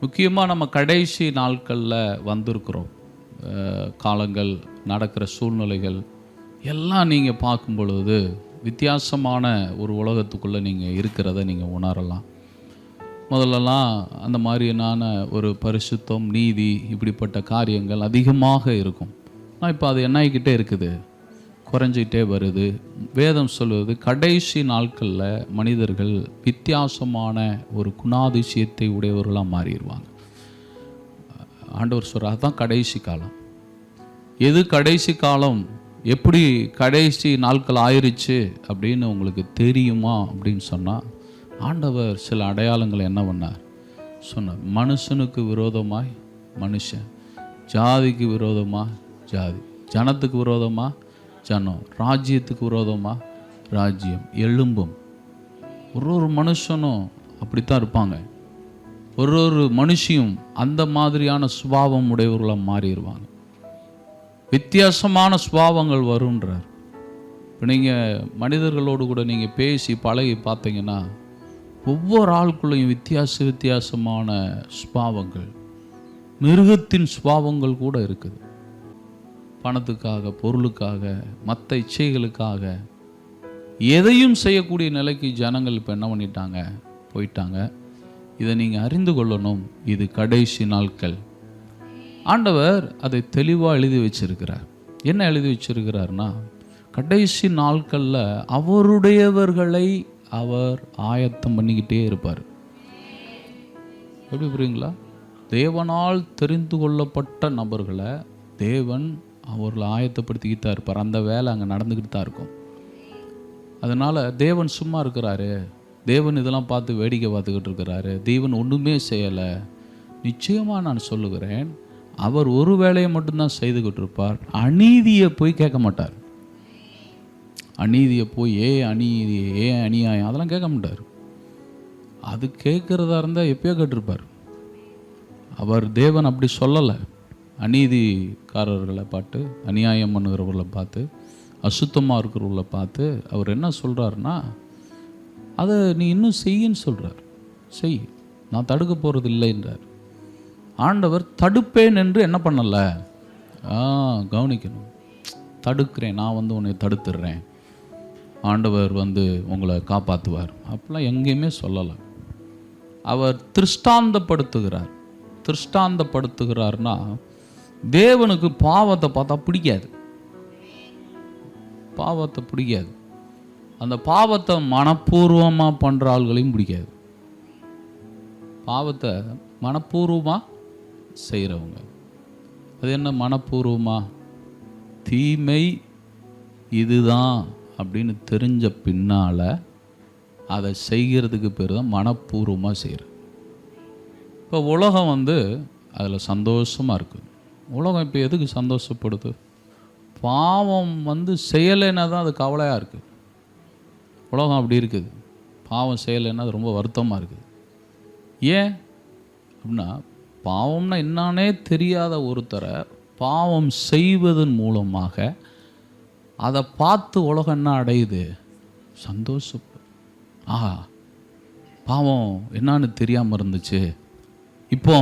முக்கியமாக நம்ம கடைசி நாட்களில் வந்திருக்கிறோம். காலங்கள், நடக்கிற சூழ்நிலைகள் எல்லாம் நீங்கள் பார்க்கும் பொழுது வித்தியாசமான ஒரு உலகத்துக்குள்ளே நீங்கள் இருக்கிறத நீங்கள் உணரலாம். முதல்லலாம் அந்த மாதிரியான ஒரு பரிசுத்தம், நீதி, இப்படிப்பட்ட காரியங்கள் அதிகமாக இருக்கும். ஆனால் இப்போ அது என்ன ஆகிக்கிட்டே இருக்குது, குறைஞ்சிக்கிட்டே வருது. வேதம் சொல்வது கடைசி நாட்களில் மனிதர்கள் வித்தியாசமான ஒரு குணாதிசயத்தை உடையவர்களாக மாறிடுவாங்க. ஆண்டவர் சொல்கிறார் அதுதான் கடைசி காலம். எது கடைசி காலம், எப்படி கடைசி நாட்கள் ஆயிடுச்சு அப்படின்னு உங்களுக்கு தெரியுமா அப்படின்னு சொன்னால், ஆண்டவர் சில அடையாளங்களை என்ன பண்ணார் சொன்னார். மனுஷனுக்கு விரோதமாய் மனுஷன், ஜாதிக்கு விரோதமாக ஜாதி, ஜனத்துக்கு விரோதமாக ஜனம், ராஜ்யத்துக்கு விரோதமாக ராஜ்யம் எழும்பும். ஒரு மனுஷனும் அப்படித்தான் இருப்பாங்க. ஒரு மனுஷியும் அந்த மாதிரியான சுபாவம் உடையவர்களாக மாறிடுவாங்க. வித்தியாசமான சுபாவங்கள் வருன்றார். இப்போ நீங்கள் மனிதர்களோடு கூட நீங்கள் பேசி பழகி பார்த்தீங்கன்னா ஒவ்வொரு ஆளுக்குள்ளேயும் வித்தியாசமான சுபாவங்கள், மிருகத்தின் சுபாவங்கள் கூட இருக்குது. பணத்துக்காக, பொருளுக்காக, மற்ற இச்சைகளுக்காக எதையும் செய்யக்கூடிய நிலைக்கு ஜனங்கள் இப்போ என்ன பண்ணிட்டாங்க, போயிட்டாங்க. இதை நீங்கள் அறிந்து கொள்ளணும். இது கடைசி நாட்கள். ஆண்டவர் அதை தெளிவாக எழுதி வச்சிருக்கிறார். என்ன எழுதி வச்சிருக்கிறார்னா, கடைசி நாட்களில் அவருடையவர்களை அவர் ஆயத்தம் பண்ணிக்கிட்டே இருப்பார். எப்படி புரியுங்களா? தேவனால் தெரிந்து கொள்ளப்பட்ட நபர்களை தேவன் அவர்களை ஆயத்தப்படுத்திக்கிட்டு தான் இருப்பார். அந்த வேலை அங்கே நடந்துக்கிட்டு தான் இருக்கும். அதனால் தேவன் சும்மா இருக்கிறாரு, தேவன் இதெல்லாம் பார்த்து வேடிக்கை பார்த்துக்கிட்டு இருக்கிறாரு, தேவன் ஒன்றுமே செய்யலை. நிச்சயமாக நான் சொல்லுகிறேன், அவர் ஒரு வேலையை மட்டும்தான் செய்துக்கிட்டு இருப்பார். அநீதியை போய் கேட்க மாட்டார். அநீதியை போய் அநீதி, அநியாயம் அதெல்லாம் கேட்க மாட்டார். அது கேட்குறதா இருந்தால் எப்பயோ கேட்டிருப்பார். அவர் தேவன் அப்படி சொல்லலை. அநீதிக்காரர்களை பார்த்து, அநியாயம் பண்ணுகிறவர்களை பார்த்து, அசுத்தமாக இருக்கிறவர்களை பார்த்து அவர் என்ன சொல்கிறாருன்னா, அதை நீ இன்னும் செய்யின்னு சொல்கிறார். செய், நான் தடுக்க போகிறது இல்லைன்றார். ஆண்டவர் தடுப்பேன் என்று என்ன பண்ணலை, கவனிக்கணும். தடுக்கிறேன், நான் உன்னை தடுத்துடுறேன், ஆண்டவர் உங்களை காப்பாற்றுவார் அப்படிலாம் எங்கேயுமே சொல்லலை. அவர் திருஷ்டாந்தப்படுத்துகிறார். திருஷ்டாந்தப்படுத்துகிறார்னா, தேவனுக்கு பாவத்தை பார்த்தா பிடிக்காது. பாவத்தை பிடிக்காது. அந்த பாவத்தை மனப்பூர்வமாக பண்ணுற ஆள்களையும் பிடிக்காது. பாவத்தை மனப்பூர்வமாக செய்கிறவங்க, அது என்ன மனப்பூர்வமாக, தீமை இதுதான் அப்படின்னு தெரிஞ்ச பின்னால் அதை செய்கிறதுக்கு பேர் தான் மனப்பூர்வமாக செய்கிறது. இப்போ உலகம் அதில் சந்தோஷமாக இருக்குது. உலகம் இப்போ எதுக்கு சந்தோஷப்படுது? பாவம் செய்யலைன்னா தான் அது கவலையாக இருக்குது. உலகம் அப்படி இருக்குது. பாவம் செய்யலைன்னா அது ரொம்ப வருத்தமாக இருக்குது. ஏன் அப்படின்னா, பாவம்னா என்னானே தெரியாத ஒருத்தரை பாவம் செய்வதன் மூலமாக அதை பார்த்து உலகம் என்ன அடையுது, சந்தோஷப்படும். பாவம் என்னான்னு தெரியாமல் இருந்துச்சு, இப்போ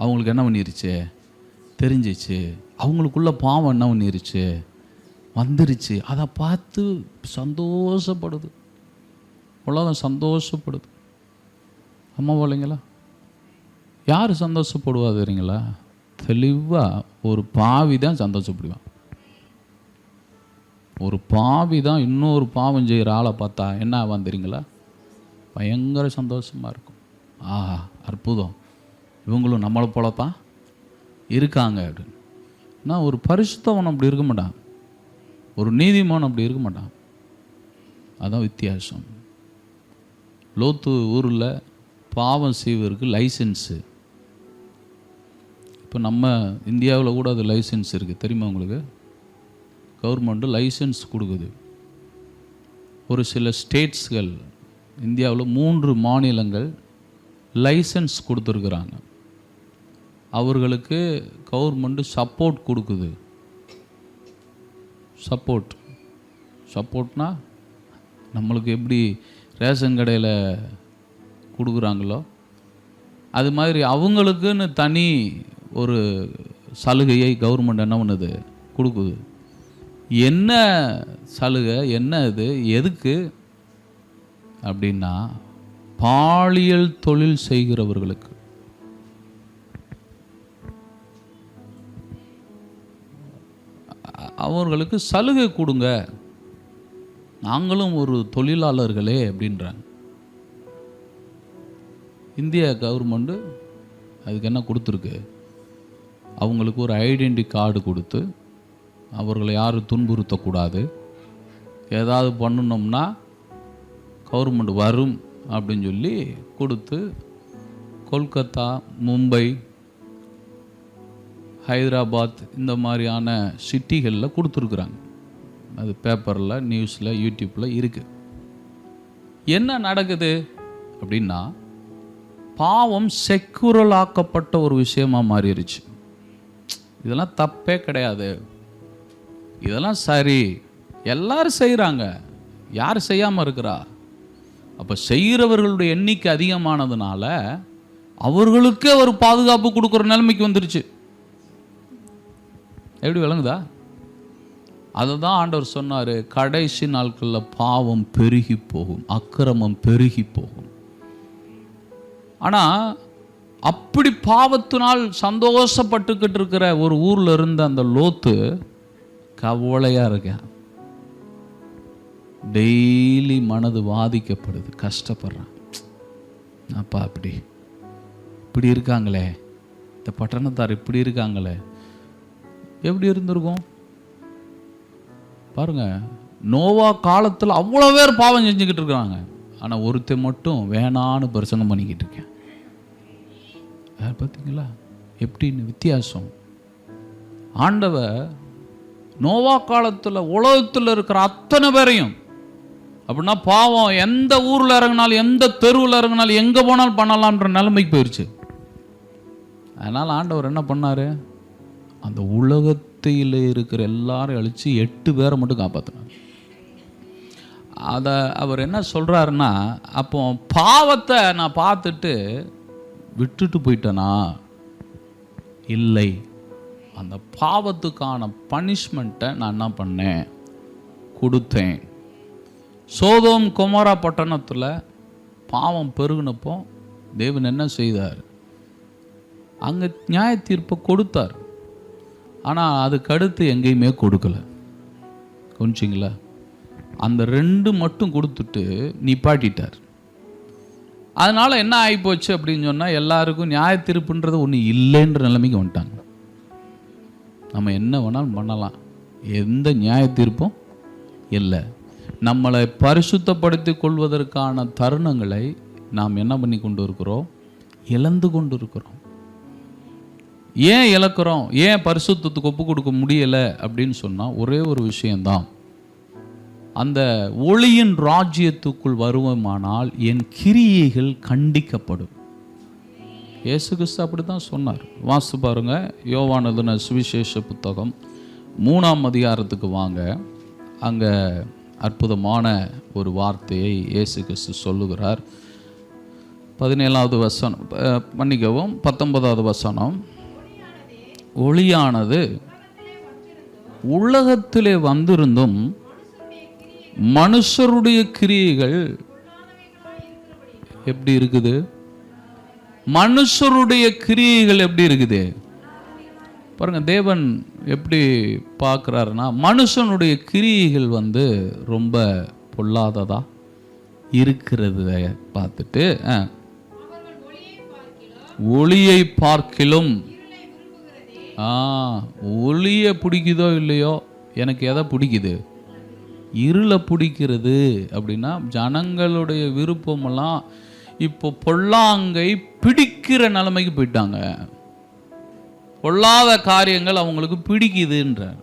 அவங்களுக்கு என்ன பண்ணிருச்சு, தெரிஞ்சிச்சு. அவங்களுக்குள்ள பாவம் என்ன பண்ணிருச்சு, வந்துருச்சு. அதை பார்த்து சந்தோஷப்படுது. உலகம் சந்தோஷப்படுது. அம்மா இல்லைங்களா? யார் சந்தோஷப்படுவா தெரியுங்களா? தெளிவாக ஒரு பாவி தான் சந்தோஷப்படுவான். ஒரு பாவி தான் இன்னொரு பாவம் செய்கிற ஆளை பார்த்தா என்ன ஆவான் தெரியுங்களா? பயங்கர சந்தோஷமாக இருக்கும். அற்புதம், இவங்களும் நம்மளை போல தான் இருக்காங்க அப்படின்னு. ஆனால் ஒரு பரிசுத்தவன் அப்படி இருக்க மாட்டான். ஒரு நீதிமான் அப்படி இருக்க மாட்டான். அதான் வித்தியாசம். லோத்து ஊரில் பாவம் செய்வதற்கு லைசன்ஸு. இப்போ நம்ம இந்தியாவில் கூட அது லைசன்ஸ் இருக்குது, தெரியுமா உங்களுக்கு? கவர்மெண்ட்டு லைசன்ஸ் கொடுக்குது. ஒரு சில ஸ்டேட்ஸ்கள், இந்தியாவில் 3 மாநிலங்கள் லைசன்ஸ் கொடுத்துருக்குறாங்க. அவர்களுக்கு கவர்மெண்ட்டு சப்போர்ட் கொடுக்குது. சப்போர்ட்னா நம்மளுக்கு எப்படி ரேஷன் கடையில் கொடுக்குறாங்களோ அது மாதிரி அவங்களுக்குன்னு தனி ஒரு சலுகையை கவர்மெண்ட் என்ன பண்ணுது, கொடுக்குது. என்ன சலுகை, என்ன இது, எதுக்கு அப்படின்னா பாலியல் தொழில் செய்கிறவர்களுக்கு. அவர்களுக்கு சலுகை கொடுங்க, நாங்களும் ஒரு தொழிலாளர்களே அப்படின்றாங்க. இந்திய கவர்மெண்ட்டு அதுக்கு என்ன கொடுத்துருக்கு, அவங்களுக்கு ஒரு ஐடென்டி கார்டு கொடுத்து அவர்களை யாரும் துன்புறுத்தக்கூடாது, ஏதாவது பண்ணணும்னா கவர்மெண்ட் வரும் அப்படின்னு சொல்லி கொடுத்து கொல்கத்தா, மும்பை, ஹைதராபாத் இந்த மாதிரியான சிட்டிகளில் கொடுத்துருக்குறாங்க. அது பேப்பரில், நியூஸில், யூடியூப்பில் இருக்குது. என்ன நடக்குது அப்படின்னா பாவம் செக்குரலாக்கப்பட்ட ஒரு விஷயமாக மாறிடுச்சு. இதெல்லாம் தப்பே கிடையாது, இதெல்லாம் சரி, எல்லாரும் செய்கிறாங்க, யார் செய்யாமல் இருக்கிறா? அப்போ செய்கிறவர்களுடைய எண்ணிக்கை அதிகமானதுனால அவர்களுக்கே ஒரு பாதுகாப்பு கொடுக்குற நிலைமைக்கு வந்துருச்சு. எப்படி விளங்குதா? அதை தான் ஆண்டவர் சொன்னார், கடைசி நாட்களில் பாவம் பெருகி போகும், அக்கிரமம் பெருகி போகும். ஆனால் அப்படி பாவத்தினால் சந்தோஷப்பட்டுக்கிட்டு இருக்கிற ஒரு ஊரில் இருந்த அந்த லோத்து கவலையாக இருக்க, டெய்லி மனது பாதிக்கப்படுது, கஷ்டப்படுறான். அப்பா இப்படி இருக்காங்களே, இந்த பட்டணத்தார் இப்படி இருக்காங்களே, எப்படி இருந்திருக்கும் பாருங்க. நோவா காலத்தில் அவ்வளோ பேர் பாவம் செஞ்சுக்கிட்டு இருக்கிறாங்க, ஆனால் ஒருத்தர் மட்டும் வேணான்னு பிரசங்கம் பண்ணிக்கிட்டு இருக்கேன். பார்த்தீங்களா எப்படின்னு வித்தியாசம்? ஆண்டவர் நோவா காலத்தில் உலகத்தில் இருக்கிற அத்தனை பேரையும், அப்படின்னா பாவம் எந்த ஊரில் இறங்கினாலும், எந்த தெருவில் இறங்கினாலும், எங்கே போனாலும் பண்ணலான்ற நிலைமைக்கு போயிடுச்சு. அதனால் ஆண்டவர் என்ன பண்ணார், அந்த உலகத்தில் இருக்கிற எல்லாரும் அழித்து 8 பேரை மட்டும் காப்பாற்றினார். அதை அவர் என்ன சொல்கிறாருன்னா, அப்போ பாவத்தை நான் பார்த்துட்டு விட்டுட்டு போயிட்டேனா? இல்லை, அந்த பாவத்துக்கான பனிஷ்மெண்ட்டை நான் என்ன பண்ணேன், கொடுத்தேன். சோதோம் கொமோரா பட்டணத்தில் பாவம் பெருகினப்போ தேவன் என்ன செய்தார், அங்கே நியாய தீர்ப்பை கொடுத்தார். ஆனால் அதுக்கடுத்து எங்கேயுமே கொடுக்கல. கொஞ்சிங்களா? அந்த 2 மட்டும் கொடுத்துட்டு நிப்பாட்டிட்டார். அதனால் என்ன ஆகிப்போச்சு அப்படின்னு சொன்னால், எல்லாருக்கும் நியாய தீர்ப்புன்றது ஒன்று இல்லைன்ற நிலைமைக்கு வந்துட்டாங்க. நம்ம என்ன வேணாலும் பண்ணலாம், எந்த நியாய தீர்ப்பும் இல்லை. நம்மளை பரிசுத்தப்படுத்தி கொள்வதற்கான தருணங்களை நாம் என்ன பண்ணி கொண்டு இருக்கிறோம், இழந்து கொண்டு இருக்கிறோம். ஏன் இழக்கிறோம், ஏன் பரிசுத்தத்துக்கு ஒப்பு கொடுக்க முடியலை அப்படின்னு சொன்னால் ஒரே ஒரு விஷயந்தான், அந்த ஒளியின் ராஜ்யத்துக்குள் வருவோமானால் என் கிரியைகள் கண்டிக்கப்படும். இயேசு கிறிஸ்து அப்படி தான் சொன்னார். வாசித்து பாருங்க, யோவான் எழுதின சுவிசேஷ புத்தகம் 3ஆம் அதிகாரத்துக்கு வாங்க. அங்கே அற்புதமான ஒரு வார்த்தையை இயேசு கிறிஸ்து சொல்லுகிறார். 17வது வசனம், மன்னிக்கவும் 19வது வசனம். ஒளியானது உலகத்திலே வந்திருந்தும் மனுஷருடைய கிரியைகள் எப்படி இருக்குது, மனுஷருடைய கிரியைகள் எப்படி இருக்குது பாருங்க. தேவன் எப்படி பார்க்குறாருன்னா, மனுஷனுடைய கிரியைகள் ரொம்ப பொல்லாததா இருக்கிறத பார்த்துட்டு ஒளியை பார்க்கிலும், ஒளியை பிடிக்குதோ இல்லையோ, எனக்கு எதை பிடிக்குது, இருளை பிடிக்கிறது. அப்படின்னா ஜனங்களுடைய விருப்பமெல்லாம் இப்போ பொல்லாங்கை பிடிக்கிற நிலைமைக்கு போயிட்டாங்க. பொல்லாத காரியங்கள் அவங்களுக்கு பிடிக்குதுன்றார்.